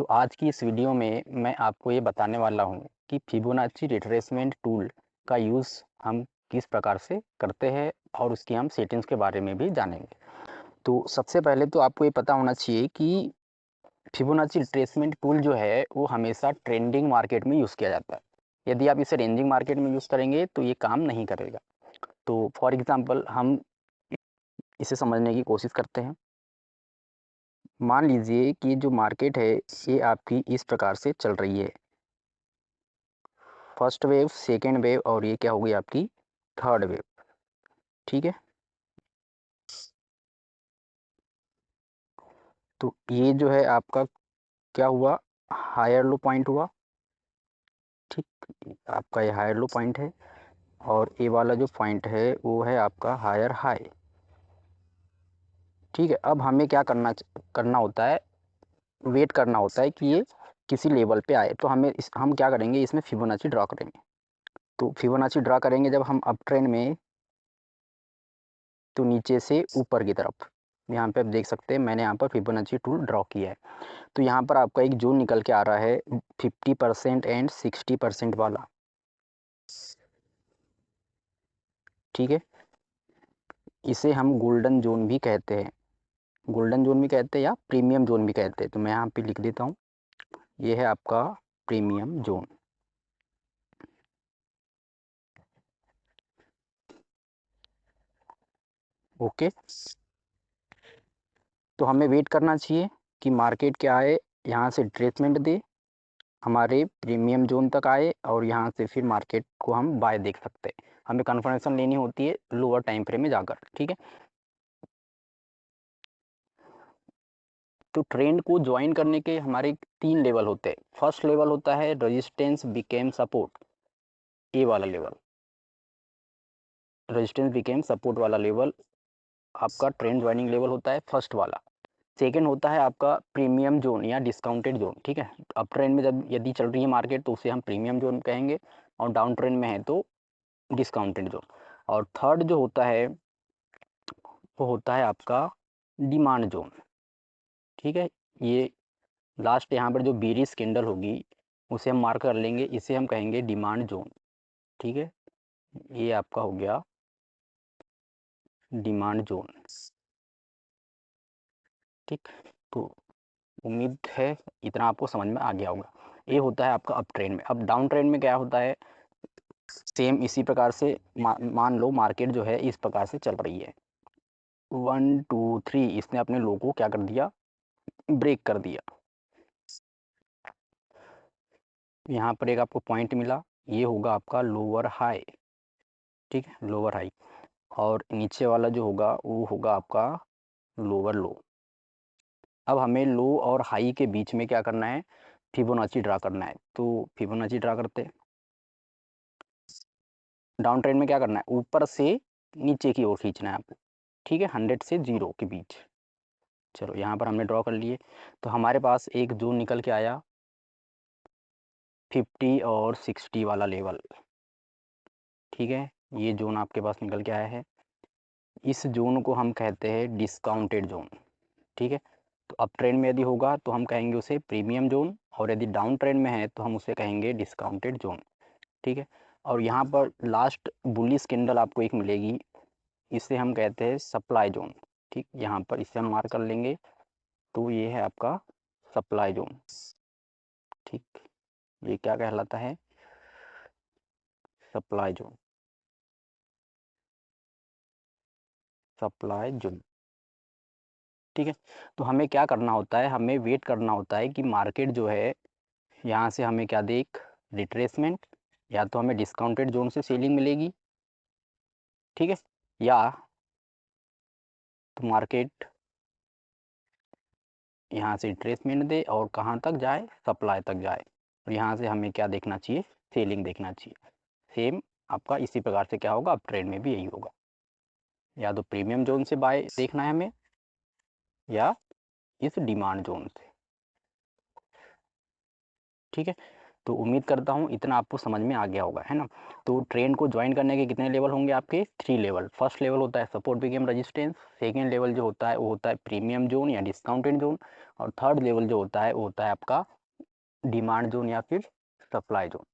तो आज की इस वीडियो में मैं आपको ये बताने वाला हूँ कि फिबोनाची रिट्रेसमेंट टूल का यूज़ हम किस प्रकार से करते हैं और उसकी हम सेटिंग्स के बारे में भी जानेंगे। तो सबसे पहले तो आपको ये पता होना चाहिए कि फिबोनाची रिट्रेसमेंट टूल जो है वो हमेशा ट्रेंडिंग मार्केट में यूज़ किया जाता है। यदि आप इसे रेंजिंग मार्केट में यूज़ करेंगे तो ये काम नहीं करेगा। तो फॉर एग्ज़ाम्पल हम इसे समझने की कोशिश करते हैं। मान लीजिए कि जो मार्केट है ये आपकी इस प्रकार से चल रही है। फर्स्ट वेव, सेकेंड वेव और ये क्या होगी आपकी थर्ड वेव। ठीक है, तो ये जो है आपका क्या हुआ, हायर लो पॉइंट हुआ। ठीक, आपका ये हायर लो पॉइंट है और ये वाला जो पॉइंट है वो है आपका हायर हाई। ठीक है, अब हमें क्या करना होता है, वेट करना होता है कि ये किसी लेवल पे आए। तो हम क्या करेंगे, इसमें फिबोनाची ड्रा करेंगे। तो फिबोनाची ड्रा करेंगे जब हम अप ट्रेंड में, तो नीचे से ऊपर की तरफ। यहाँ पे आप देख सकते हैं मैंने यहाँ पर फिबोनाची टूल ड्रॉ किया है। तो यहाँ पर आपका एक जोन निकल के आ रहा है 50% एंड 60% वाला। ठीक है, इसे हम गोल्डन जोन भी कहते हैं, गोल्डन जोन भी कहते हैं या प्रीमियम जोन भी कहते हैं। तो मैं यहाँ पे लिख देता हूँ, ये है आपका प्रीमियम जोन। ओके, तो हमें वेट करना चाहिए कि मार्केट क्या है, यहाँ से रिट्रेसमेंट दे, हमारे प्रीमियम जोन तक आए और यहाँ से फिर मार्केट को हम बाय देख सकते हैं। हमें कन्फर्मेशन लेनी होती है लोअर टाइम फ्रेम में जाकर। ठीक है, तो ट्रेंड को ज्वाइन करने के हमारे 3 लेवल होते हैं। फर्स्ट लेवल होता है रेजिस्टेंस बिकेम सपोर्ट, ये वाला लेवल, रेजिस्टेंस बिकेम सपोर्ट वाला लेवल आपका ट्रेंड ज्वाइनिंग लेवल होता है, फर्स्ट वाला। सेकंड होता है आपका प्रीमियम जोन या डिस्काउंटेड जोन। ठीक है, अप ट्रेंड में जब यदि चल रही है मार्केट तो उसे हम प्रीमियम जोन कहेंगे, और डाउन ट्रेंड में है तो डिस्काउंटेड जोन। और थर्ड जो होता है वो होता है आपका डिमांड जोन। ठीक है, ये लास्ट यहाँ पर जो बीरिश कैंडल होगी उसे हम मार्क कर लेंगे, इसे हम कहेंगे डिमांड जोन। ठीक है, ये आपका हो गया डिमांड जोन। ठीक, तो उम्मीद है इतना आपको समझ में आ गया होगा। ये होता है आपका अप ट्रेंड में। अब डाउन ट्रेंड में क्या होता है, सेम इसी प्रकार से मान लो मार्केट जो है इस प्रकार से चल रही है, 1 2 3, इसने अपने लो को क्या कर दिया, ब्रेक कर दिया। यहाँ पर एक आपको पॉइंट मिला, ये होगा आपका लोअर हाई। ठीक है, लोअर हाई, और नीचे वाला जो होगा वो होगा आपका लोअर लो। अब हमें लो और हाई के बीच में क्या करना है, फिबोनाची ड्रा करना है। तो फिबोनाची ड्रा करते हैं। डाउन ट्रेंड में क्या करना है, ऊपर से नीचे की ओर खींचना है आपको। ठीक है, 100 से 0 के बीच। चलो यहाँ पर हमने ड्रॉ कर लिए। तो हमारे पास एक जोन निकल के आया 50 और 60 वाला लेवल। ठीक है, ये जोन आपके पास निकल के आया है। इस जोन को हम कहते हैं डिस्काउंटेड जोन। ठीक है, तो अप ट्रेंड में यदि होगा तो हम कहेंगे उसे प्रीमियम जोन, और यदि डाउन ट्रेंड में है तो हम उसे कहेंगे डिस्काउंटेड जोन। ठीक है, और यहाँ पर लास्ट बुलिश कैंडल आपको एक मिलेगी, इसे हम कहते हैं सप्लाई जोन। ठीक, यहाँ पर इसे हम मार्क कर लेंगे, तो ये है आपका सप्लाई जोन। ठीक, ये क्या कहलाता है, सप्लाई जोन, सप्लाई जोन। ठीक है, तो हमें क्या करना होता है, हमें वेट करना होता है कि मार्केट जो है यहाँ से हमें क्या देख, रिट्रेसमेंट, या तो हमें डिस्काउंटेड जोन से सेलिंग मिलेगी। ठीक है, या तो मार्केट यहाँ से रिट्रेसमेंट दे और कहाँ तक जाए, सप्लाई तक जाए। और यहाँ से हमें क्या देखना चाहिए, सेलिंग देखना चाहिए। सेम आपका इसी प्रकार से क्या होगा, अप ट्रेंड में भी यही होगा। या तो प्रीमियम जोन से बाय देखना है हमें, या इस डिमांड जोन से। ठीक है, तो उम्मीद करता हूँ इतना आपको समझ में आ गया होगा, है ना। तो ट्रेंड को ज्वाइन करने के कितने लेवल होंगे आपके? 3 लेवल। फर्स्ट लेवल होता है support pick and resistance, second level जो होता है वो होता है प्रीमियम जोन या डिस्काउंटेड जोन, और थर्ड लेवल जो होता है वो होता है आपका डिमांड जोन या फिर सप्लाई जोन।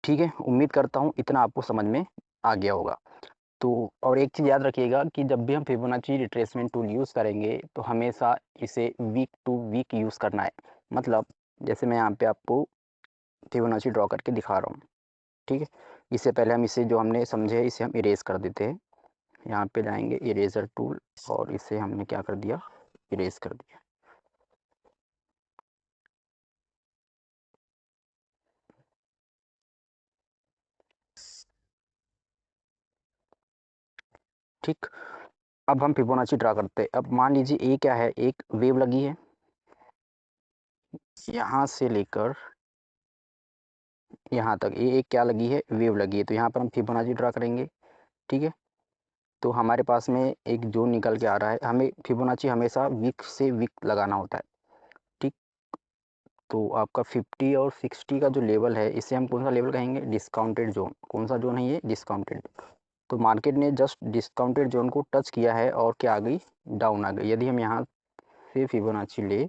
ठीक है, उम्मीद करता हूँ इतना आपको समझ में आ गया होगा। तो और एक चीज़ याद रखिएगा कि जब भी हम फिबोनाची रिट्रेसमेंट टूल यूज़ करेंगे तो हमेशा इसे वीक टू वीक यूज़ करना है। मतलब जैसे मैं यहाँ पे आपको फिबोनाची ड्रॉ करके दिखा रहा हूँ, ठीक है। इससे पहले हम इसे जो हमने समझे है इसे हम इरेज कर देते हैं। यहाँ पे जाएंगे इरेजर टूल और इसे हमने क्या कर दिया, इरेज कर दिया। ठीक, अब हम फिबोनाची ड्रा करते हैं। अब मान लीजिए ये क्या है, एक वेव लगी है यहाँ से लेकर यहाँ तक, ये एक क्या लगी है, वेव लगी है। तो यहाँ पर हम फिबोनाची ड्रा करेंगे, ठीक है। तो हमारे पास में एक जोन निकल के आ रहा है, हमें फिबोनाची हमेशा वीक से वीक लगाना होता है, ठीक। तो आपका 50 और 60 का जो लेवल है इसे हम कौन सा लेवल कहेंगे, डिस्काउंटेड जोन। कौन सा जोन है ये, डिस्काउंटेड। तो मार्केट ने जस्ट डिस्काउंटेड जोन को टच किया है और क्या आ गई, डाउन आ गई। यदि हम यहाँ से फिबोनाची ले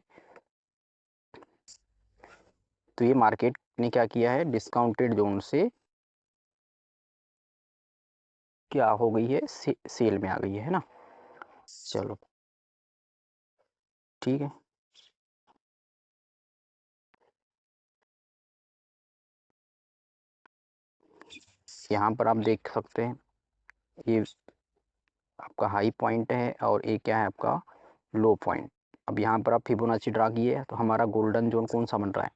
तो ये मार्केट ने क्या किया है, डिस्काउंटेड जोन से क्या हो गई है, सेल में आ गई है ना। चलो ठीक है, यहाँ पर आप देख सकते हैं ये आपका हाई पॉइंट है और ये क्या है आपका लो पॉइंट। अब यहाँ पर आप फिबोनाची ड्रा किए तो हमारा गोल्डन जोन कौन सा बन रहा है,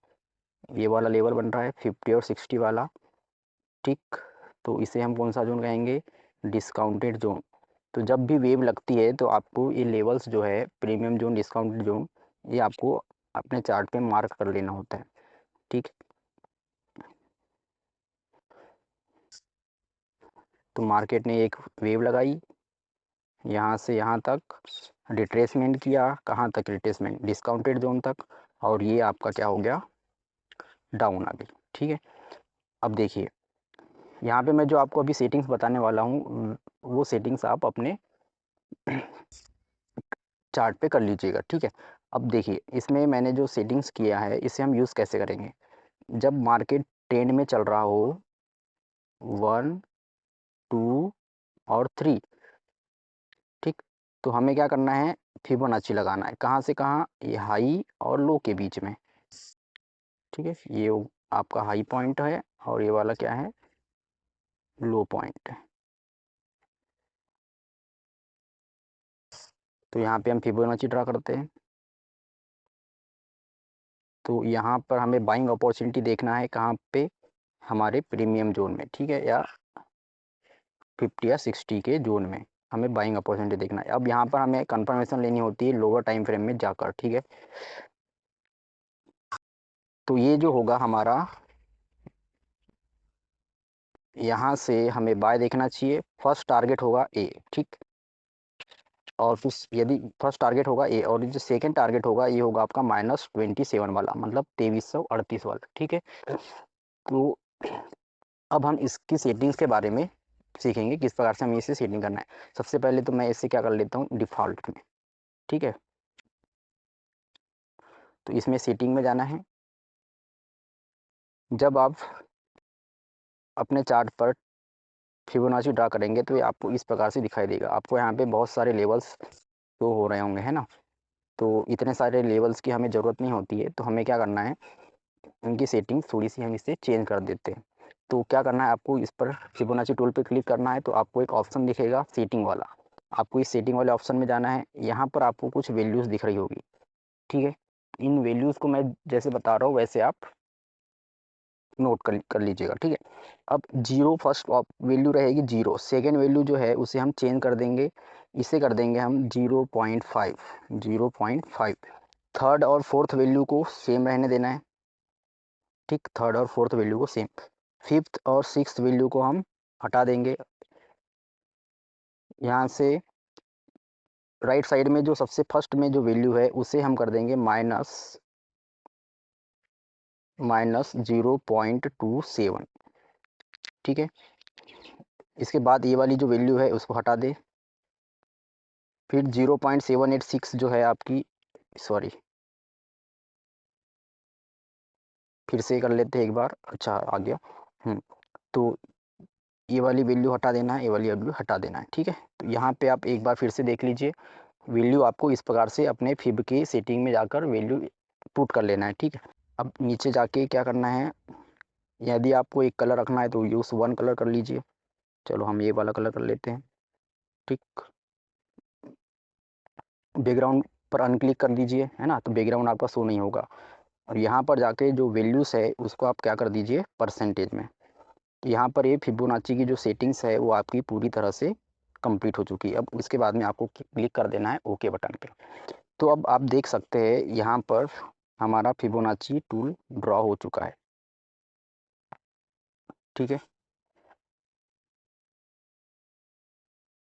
ये वाला लेवल बन रहा है 50 और 60 वाला, ठीक। तो इसे हम कौन सा जोन कहेंगे, डिस्काउंटेड जोन। तो जब भी वेव लगती है तो आपको ये लेवल्स जो है प्रीमियम जोन, डिस्काउंटेड जोन, ये आपको अपने चार्ट पे मार्क कर लेना होता है, ठीक। तो मार्केट ने एक वेव लगाई यहाँ से यहाँ तक, रिट्रेसमेंट किया, कहाँ तक रिट्रेसमेंट, डिस्काउंटेड जोन तक, और ये आपका क्या हो गया, डाउन आ गई, ठीक है। अब देखिए यहाँ पे मैं जो आपको अभी सेटिंग्स बताने वाला हूँ वो सेटिंग्स आप अपने चार्ट पे कर लीजिएगा, ठीक है। अब देखिए इसमें मैंने जो सेटिंग्स किया है इसे हम यूज़ कैसे करेंगे, जब मार्केट ट्रेंड में चल रहा हो 1, 2 और 3, ठीक। तो हमें क्या करना है, फिबोनाची लगाना है, कहाँ से कहाँ, ये हाई और लो के बीच में, ठीक है। ये आपका हाई पॉइंट है और ये वाला क्या है, लो पॉइंट है। तो यहाँ पे हम फिबोनाची ड्रा करते हैं। तो यहाँ पर हमें बाइंग अपॉर्चुनिटी देखना है कहाँ पे, हमारे प्रीमियम जोन में, ठीक है, या 50 या 60 के जोन में हमें बाइंग अपॉर्चुनिटी देखना है। अब यहाँ पर हमें कंफर्मेशन लेनी होती है लोअर टाइम फ्रेम में जाकर, ठीक है। तो ये जो होगा हमारा, यहाँ से हमें बाय देखना चाहिए, फर्स्ट टारगेट होगा ए, ठीक। और फिर यदि फर्स्ट टारगेट होगा ए और जो सेकंड टारगेट होगा ये होगा आपका -27 वाला, मतलब 2338 वाला, ठीक है। तो अब हम इसकी सेटिंग्स के बारे में सीखेंगे किस प्रकार से हमें इसे सेटिंग करना है। सबसे पहले तो मैं इसे क्या कर लेता हूँ, डिफ़ॉल्ट में, ठीक है। तो इसमें सेटिंग में जाना है। जब आप अपने चार्ट पर फिबोनाची ड्रा करेंगे तो ये आपको इस प्रकार से दिखाई देगा। आपको यहाँ पे बहुत सारे लेवल्स शो हो रहे होंगे, है ना। तो इतने सारे लेवल्स की हमें ज़रूरत नहीं होती है, तो हमें क्या करना है, इनकी सेटिंग थोड़ी सी हम इसे चेंज कर देते हैं। तो क्या करना है, आपको इस पर फिबोनाची टूल पे क्लिक करना है, तो आपको एक ऑप्शन दिखेगा सेटिंग वाला। आपको इस सेटिंग वाले ऑप्शन में जाना है। यहाँ पर आपको कुछ वैल्यूज़ दिख रही होगी, ठीक है। इन वैल्यूज़ को मैं जैसे बता रहा हूँ वैसे आप नोट कर लीजिएगा, ठीक है। अब जीरो फर्स्ट वैल्यू रहेगी जीरो, सेकेंड वैल्यू जो है उसे हम चेंज कर देंगे, इसे कर देंगे हम 0.5, 0.5। थर्ड और फोर्थ वैल्यू को सेम रहने देना है, ठीक। थर्ड और फोर्थ वैल्यू को सेम। फिफ्थ और सिक्स्थ वैल्यू को हम हटा देंगे यहाँ से। राइट साइड में जो सबसे फर्स्ट में जो वैल्यू है उसे हम कर देंगे माइनस 0.27, ठीक है। इसके बाद ये वाली जो वैल्यू है उसको हटा दे, फिर 0.786 जो है आपकी, सॉरी फिर से कर लेते हैं एक बार, अच्छा आ गया। तो ये वाली वैल्यू हटा देना है, ये वाली वैल्यू हटा देना है, ठीक है। तो यहाँ पे आप एक बार फिर से देख लीजिए, वैल्यू आपको इस प्रकार से अपने फिब की सेटिंग में जाकर वैल्यू पुट कर लेना है, ठीक है। अब नीचे जाके क्या करना है, यदि आपको एक कलर रखना है तो यूज़ वन कलर कर लीजिए। चलो हम ये वाला कलर कर लेते हैं, ठीक। बैकग्राउंड पर अनक्लिक कर दीजिए, है ना, तो बैकग्राउंड आपका शो नहीं होगा। और यहाँ पर जाके जो वैल्यूज़ है उसको आप क्या कर दीजिए, परसेंटेज में। तो यहाँ पर ये फिबोनाची की जो सेटिंग्स है वो आपकी पूरी तरह से कंप्लीट हो चुकी है। अब इसके बाद में आपको क्लिक कर देना है ओके बटन पे। तो अब आप देख सकते हैं यहाँ पर हमारा फिबोनाची टूल ड्रॉ हो चुका है, ठीक है।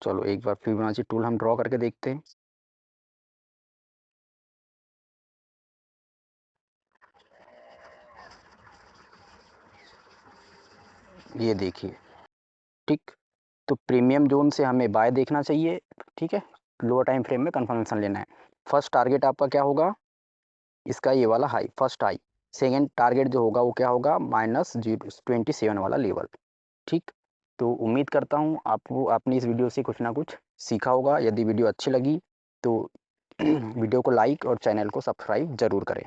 चलो एक बार फिबोनाची टूल हम ड्रॉ करके देखते हैं। ये देखिए, ठीक। तो प्रीमियम जोन से हमें बाय देखना चाहिए, ठीक है। लोअर टाइम फ्रेम में कन्फर्मेशन लेना है। फर्स्ट टारगेट आपका क्या होगा, इसका ये वाला high, first high. Second target जो होगा वो क्या होगा, -27 वाला लेवल, ठीक। तो उम्मीद करता हूँ आपको आपने इस वीडियो से कुछ ना कुछ सीखा होगा। यदि वीडियो अच्छी लगी तो वीडियो को लाइक और चैनल को सब्सक्राइब ज़रूर करें।